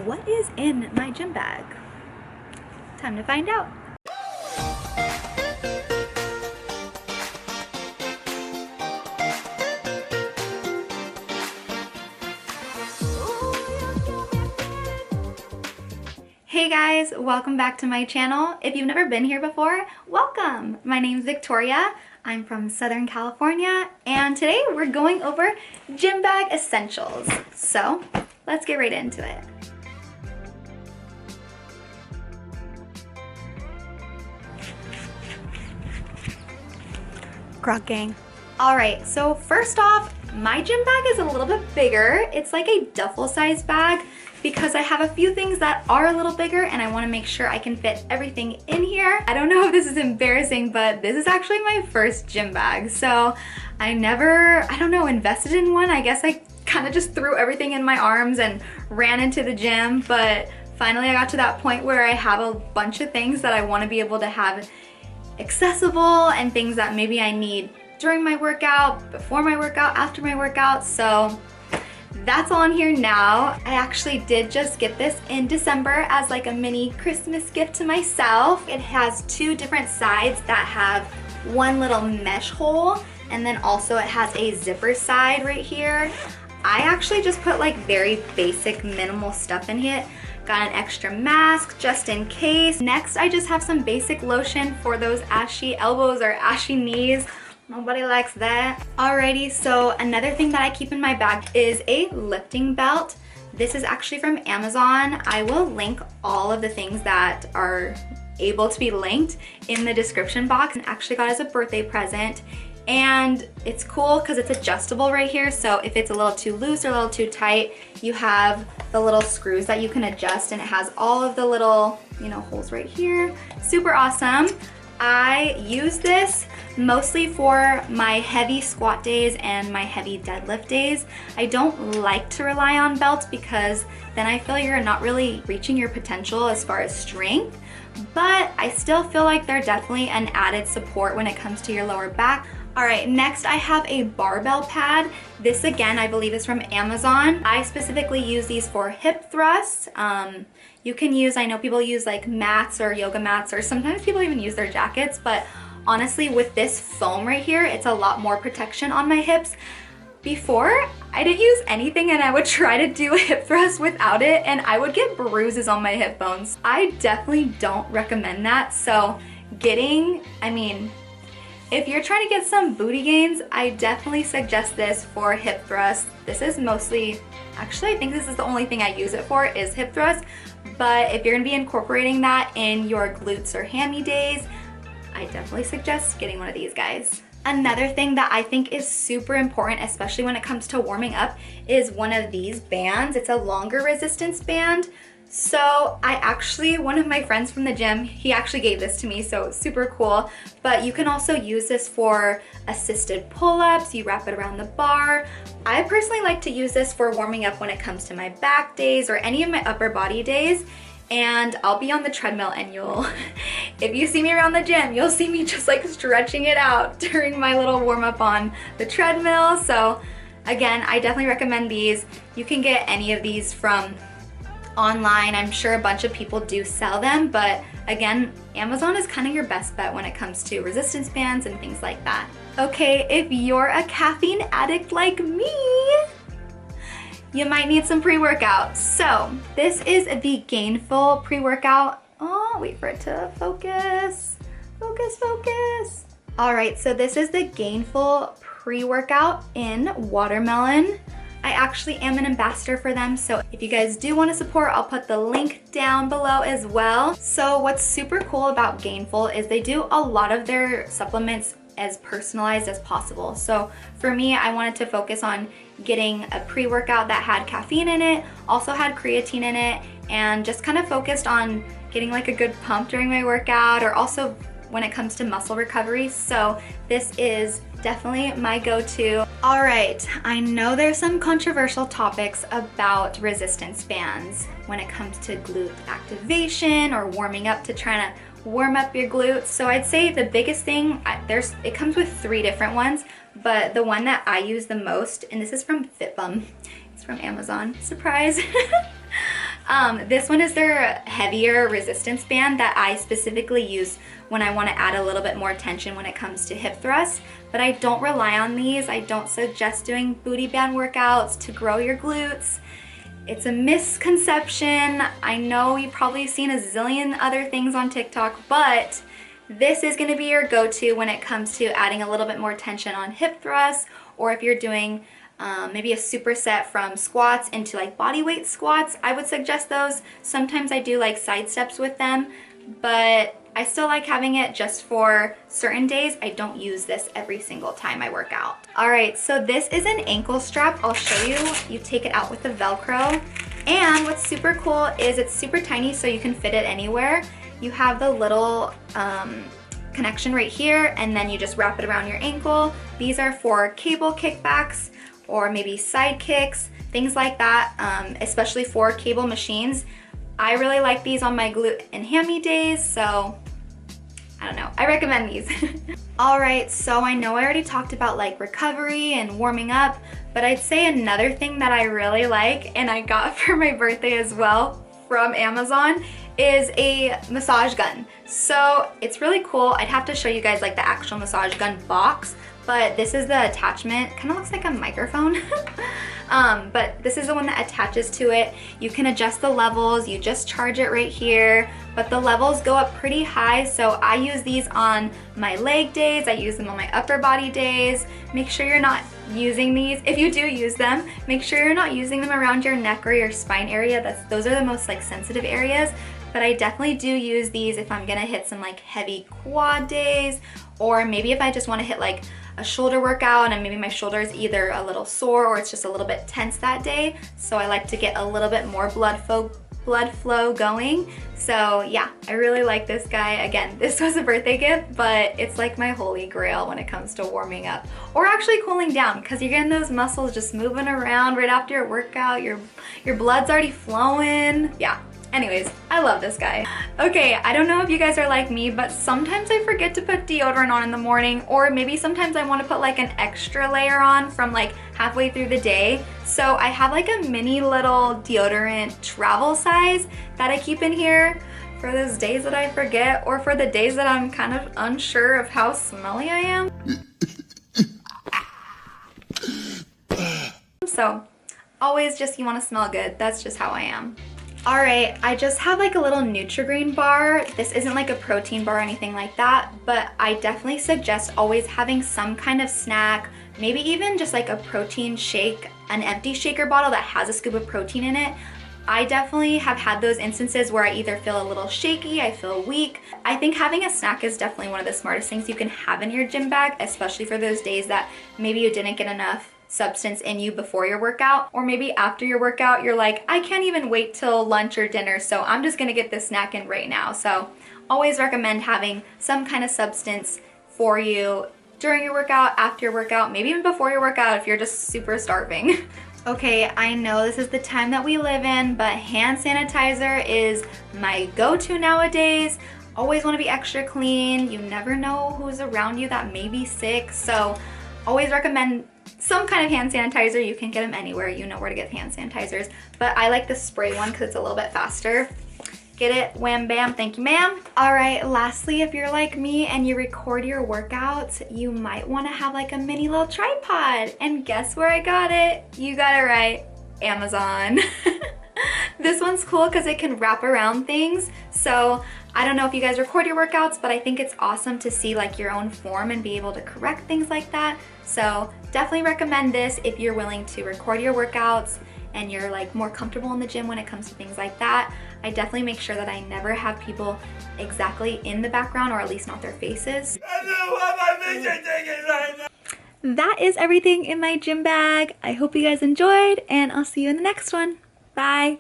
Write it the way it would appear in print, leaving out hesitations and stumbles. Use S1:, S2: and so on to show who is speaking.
S1: what is in my gym bag? Time to find out. Hey guys, welcome back to my channel. If you've never been here before, welcome! My name's Victoria. I'm from Southern California, and today we're going over gym bag essentials. So let's get right into it. Grog gang. Alright, so first off, my gym bag is a little bit bigger. It's like a duffel size bag because I have a few things that are a little bigger and I want to make sure I can fit everything in here. I don't know if this is embarrassing, but this is actually my first gym bag. So I never, invested in one. I guess I kind of just threw everything in my arms and ran into the gym, but finally I got to that point where I have a bunch of things that I want to be able to have accessible and things that maybe I need during my workout, before my workout, after my workout. So that's all in here now. I actually did just get this in December as like a mini Christmas gift to myself. It has two different sides that have one little mesh hole, and then also it has a zipper side right here. I actually just put like very basic minimal stuff in here. Got an extra mask just in case. Next, I just have some basic lotion for those ashy elbows or ashy knees. Nobody likes that. Alrighty, so another thing that I keep in my bag is a lifting belt. This is actually from Amazon. I will link all of the things that are able to be linked in the description box. I actually got it as a birthday present. And it's cool because it's adjustable right here. So if it's a little too loose or a little too tight, you have the little screws that you can adjust, and it has all of the little, holes right here. Super awesome. I use this mostly for my heavy squat days and my heavy deadlift days. I don't like to rely on belts because then I feel you're not really reaching your potential as far as strength, but I still feel like they're definitely an added support when it comes to your lower back. All right, next I have a barbell pad. This again, I believe is from Amazon. I specifically use these for hip thrusts. You can use, I know people use like mats or yoga mats, or sometimes people even use their jackets, but honestly with this foam right here, it's a lot more protection on my hips. Before, I didn't use anything and I would try to do a hip thrust without it and I would get bruises on my hip bones. I definitely don't recommend that. So if you're trying to get some booty gains, I definitely suggest this for hip thrusts. This is mostly, actually I think this is the only thing I use it for is hip thrusts, but if you're gonna be incorporating that in your glutes or hammy days, I definitely suggest getting one of these guys. Another thing that I think is super important, especially when it comes to warming up, is one of these bands. It's a longer resistance band. So one of my friends from the gym, he actually gave this to me, so super cool. But you can also use this for assisted pull-ups. You wrap it around the bar. I personally like to use this for warming up when it comes to my back days or any of my upper body days. And I'll be on the treadmill and if you see me around the gym, you'll see me just like stretching it out during my little warm up on the treadmill. So again, I definitely recommend these. You can get any of these from online. I'm sure a bunch of people do sell them, but again, Amazon is kind of your best bet when it comes to resistance bands and things like that. Okay, if you're a caffeine addict like me, you might need some pre-workout. So this is the Gainful pre-workout. Oh, wait for it to focus. Focus. All right, so this is the Gainful pre-workout in watermelon. I actually am an ambassador for them, so if you guys do want to support, I'll put the link down below as well. So what's super cool about Gainful is they do a lot of their supplements as personalized as possible. So for me, I wanted to focus on getting a pre-workout that had caffeine in it, also had creatine in it, and just kind of focused on getting like a good pump during my workout, or also when it comes to muscle recovery. So this is definitely my go-to. All right, I know there's some controversial topics about resistance bands when it comes to glute activation or warming up to trying to warm up your glutes. So I'd say the biggest thing, it comes with 3 different ones, but the one that I use the most, and this is from It's from Amazon, surprise. This one is their heavier resistance band that I specifically use when I want to add a little bit more tension when it comes to hip thrusts. But I don't rely on these. I don't suggest doing booty band workouts to grow your glutes. It's a misconception. I know you've probably seen a zillion other things on TikTok, but this is going to be your go-to when it comes to adding a little bit more tension on hip thrusts, or if you're doing maybe a superset from squats into like body weight squats. I would suggest those. Sometimes I do like side steps with them, but I still like having it just for certain days. I don't use this every single time I work out. All right, so this is an ankle strap. I'll show you. You take it out with the Velcro. And what's super cool is it's super tiny, so you can fit it anywhere. You have the little connection right here, and then you just wrap it around your ankle. These are for cable kickbacks or maybe side kicks, things like that, especially for cable machines. I really like these on my glute and hammy days, so I don't know, I recommend these. All right, so I know I already talked about like recovery and warming up, but I'd say another thing that I really like, and I got for my birthday as well from Amazon, is a massage gun. So it's really cool. I'd have to show you guys like the actual massage gun box, but this is the attachment. Kind of looks like a microphone. But this is the one that attaches to it. You can adjust the levels. You just charge it right here, but the levels go up pretty high. So I use these on my leg days. I use them on my upper body days. Make sure you're not using these. If you do use them, make sure you're not using them around your neck or your spine area. Those are the most like sensitive areas. But I definitely do use these if I'm gonna hit some like heavy quad days, or maybe if I just wanna hit like a shoulder workout and maybe my shoulder is either a little sore or it's just a little bit tense that day. So I like to get a little bit more blood flow going. So yeah, I really like this guy. Again, this was a birthday gift, but it's like my holy grail when it comes to warming up or actually cooling down, because you're getting those muscles just moving around right after your workout. Your blood's already flowing. Yeah. Anyways, I love this guy. Okay, I don't know if you guys are like me, but sometimes I forget to put deodorant on in the morning, or maybe sometimes I want to put like an extra layer on from like halfway through the day. So I have like a mini little deodorant travel size that I keep in here for those days that I forget, or for the days that I'm kind of unsure of how smelly I am. So always just, you want to smell good. That's just how I am. All right, I just have like a little Nutri-Grain bar. This isn't like a protein bar or anything like that, but I definitely suggest always having some kind of snack, maybe even just like a protein shake, an empty shaker bottle that has a scoop of protein in it. I definitely have had those instances where I either feel a little shaky, I feel weak. I think having a snack is definitely one of the smartest things you can have in your gym bag, especially for those days that maybe you didn't get enough substance in you before your workout, or maybe after your workout you're like, I can't even wait till lunch or dinner, so I'm just gonna get this snack in right now. So always recommend having some kind of substance for you during your workout, after your workout, maybe even before your workout if you're just super starving. Okay, I know this is the time that we live in, but hand sanitizer is my go-to nowadays. Always want to be extra clean. You never know who's around you that may be sick, so always recommend some kind of hand sanitizer. You can get them anywhere. You know where to get hand sanitizers. But I like the spray one because it's a little bit faster. Get it? Wham bam, thank you ma'am. All right, lastly, if you're like me and you record your workouts, you might want to have like a mini little tripod. And guess where I got it? You got it right, Amazon. This one's cool because it can wrap around things. So I don't know if you guys record your workouts, but I think it's awesome to see like your own form and be able to correct things like that. So definitely recommend this if you're willing to record your workouts and you're like more comfortable in the gym when it comes to things like that. I definitely make sure that I never have people exactly in the background, or at least not their faces. I know what my vision thing is right now. That is everything in my gym bag. I hope you guys enjoyed, and I'll see you in the next one. Bye.